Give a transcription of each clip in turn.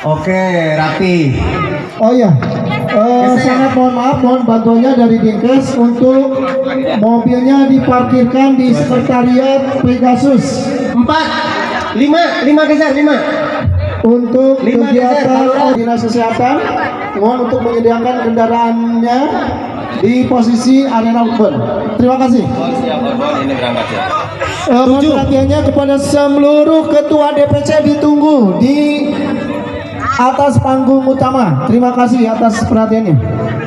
Oke, rapi. Oh iya, sangat mohon maaf, mohon bantuannya dari Dinkes untuk mobilnya diparkirkan di sekretariat Pegasus. 4, 5 geser, 5. Untuk Lima kegiatan geser, dinas kesehatan, mohon untuk menyediakan kendaraannya di posisi arena open. Terima kasih. Ini berangkat ya. Mohon perhatiannya kepada seluruh ketua DPC ditunggu di atas panggung utama. Terima kasih atas perhatiannya.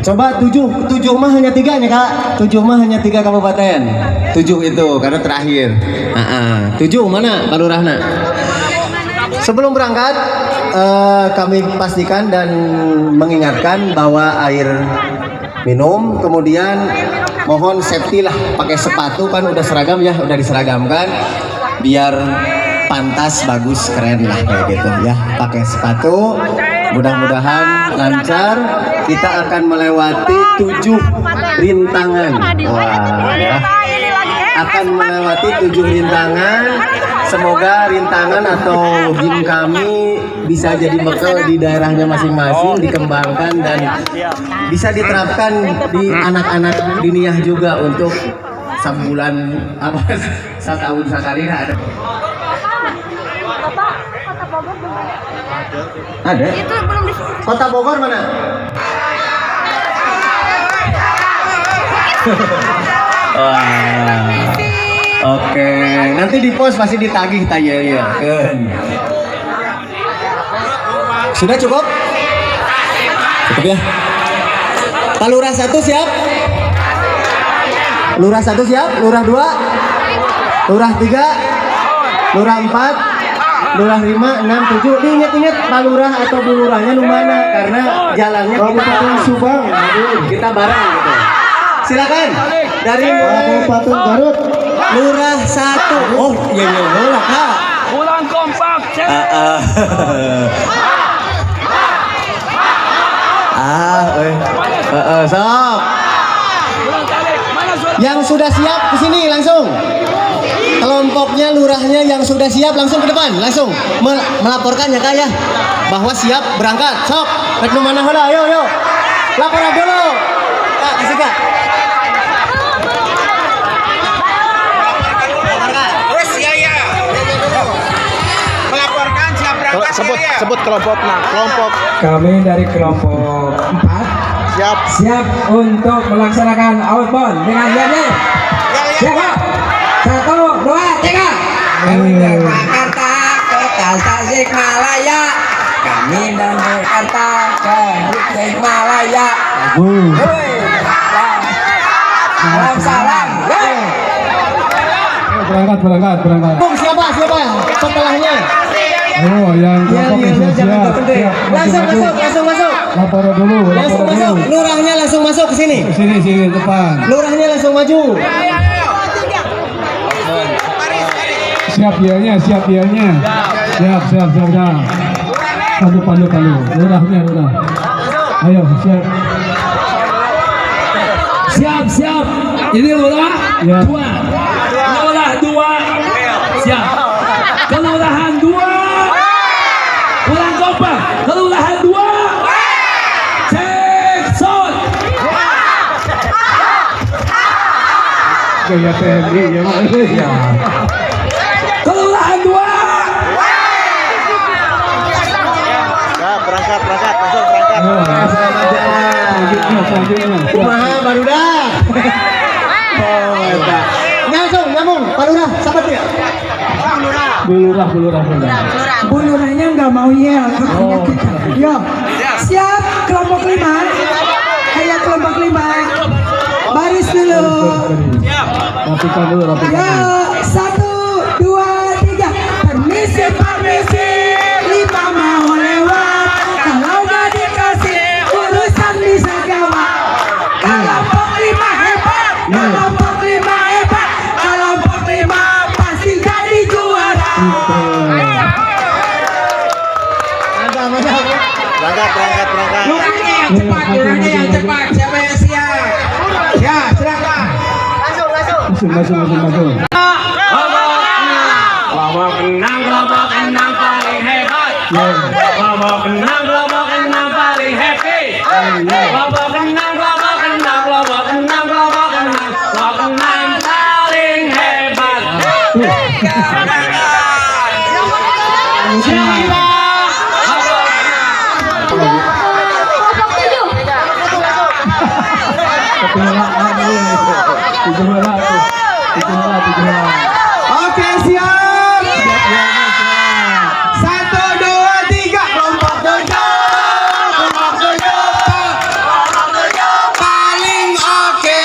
Coba 7 mah hanya 3 nya Kak. 7 mah hanya 3 kabupaten. 7 itu karena terakhir. 7 mana Pak Lurahna? Sebelum berangkat kami pastikan dan mengingatkan bahwa air minum, kemudian mohon safety lah, pakai sepatu kan udah seragam ya, udah diseragamkan biar pantas, bagus, keren lah kayak gitu ya. Pakai sepatu, mudah-mudahan lancar. Kita akan melewati 7 rintangan. Wah, ya. Akan melewati 7 rintangan. Semoga rintangan atau game kami bisa jadi bekal di daerahnya masing-masing, dikembangkan dan bisa diterapkan di anak-anak diniyah juga untuk sebulan apa setahun sekali ada. Ada? Itu belum di Kota Bogor mana? Wah. Oke, nanti di pos pasti ditagih tanya ya. Sudah cukup? Cukup ya. Pak Lurah 1 siap? Lurah 1 siap? Lurah 2? Lurah 3? Lurah 4? Lurah 5, 6, 7. Diingat-ingat Pak Lurah atau Bu Lurahnya di mana? Karena jalannya Kabupaten Subang, kita bareng gitu. Silakan dari Kabupaten Garut. Lurah 1. Oh, iya bola, Kak. Kurang kompak. Sok. Yang sudah siap ke sini langsung. Kelompoknya lurahnya yang sudah siap langsung ke depan, langsung melaporkan ya Kak ya bahwa siap berangkat. Sok, rek nu mana heula, ayo. Laporan dulu. Kak, kasih Kak. Melaporkan siap berangkat. Sebut kelompoknya. Kelompok Kami dari kelompok 4 siap untuk melaksanakan outbound dengan jadi siap Pak? 1, 2, 3. Kami dari Jakarta ke Tasikmalaya. Kami dari Jakarta ke Tasikmalaya. Salam. Berangkat. Bung, siapa setelahnya? Oh, yang kelompok siap. Langsung masuk. Laporan dulu. Langsung masuk. Lurahnya langsung masuk ke sini. Sini depan. Lurahnya langsung maju. Siap dianya. Siap. Pandu. Lurahnya. Ayo, siap. Siap. Ini lurah Ya. 2. Lurah 2. Siap. Kelurahan 2. Kurang kompak. Kelurahan 2. Cek sound. Gaya TNI ya. Kelurahan 2. berangkat langsung berangkat. Selanjutnya. Kumaha barudak. Langsung nyambung, Pak Lurah, sahabat ya. Bulurah. Bulurahnya nggak mau yel. Yo, siap kelompok 5. Ayo kelompok 5. Baris dulu. Rapikan dulu. Yo, 1, 2, 3. Permisi. 5 mau lewat. Kalau nggak dikasih urusan bisa gawat. Kelompok 5 hebat. Kelompok 5 hebat. Kelompok 5 pasti jadi juara. Berangkat. Yang cepat. Siapa yang siap? Ya, silakan. Masuk. Kelompok 6 paling hebat. Kelompok kelompok 6 paling happy. Kelompok 6 kelompok 6 paling hebat. Siapa? Oke, siap. 1, 2, 3. Kelompok 7. Kelompok 7. Paling oke.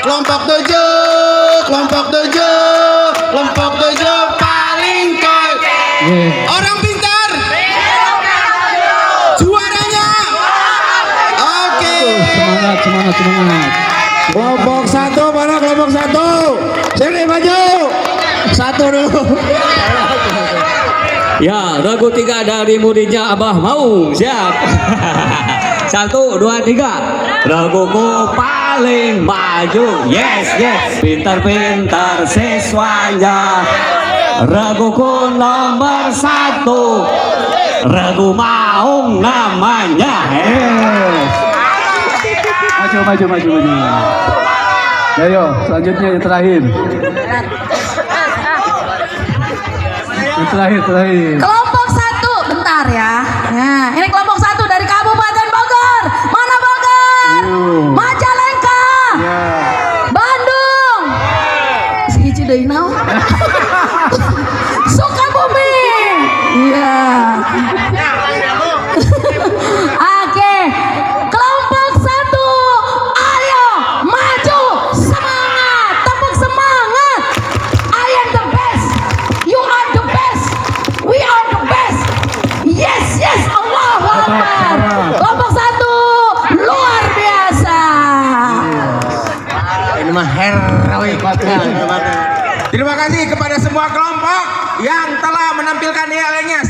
Kelompok 7. Kelompok 7. Kelompok 7 paling koi. Orang pintar. Juaranya. Oke. Semangat. Kelompok 1 mana kelompok 1? Sini maju. 1 dulu. Ya, lagu 3 dari muridnya Abah mau siap. 1, 2, 3. Laguku paling maju. Yes. Pintar-pintar siswanya. Laguku nomor 1. Lagu Maung namanya. Maju. Ayo, selanjutnya yang terakhir. Yang terakhir. Kelompok 1, bentar ya. Nah, ini kelompok 1 dari Kabupaten Bogor. Mana Bogor? Majalengka. Bandung. Si Ici deui naon? Sukabumi. Iya. Oke. Kelompok 1. Ayo maju. Semangat. Tepuk semangat. I am the best. You are the best. We are the best. Yes. Allahu Akbar. Kelompok 1 luar biasa. Ini mah heroik. Terima kasih kepada semua kelompok yang telah menampilkan nilainya.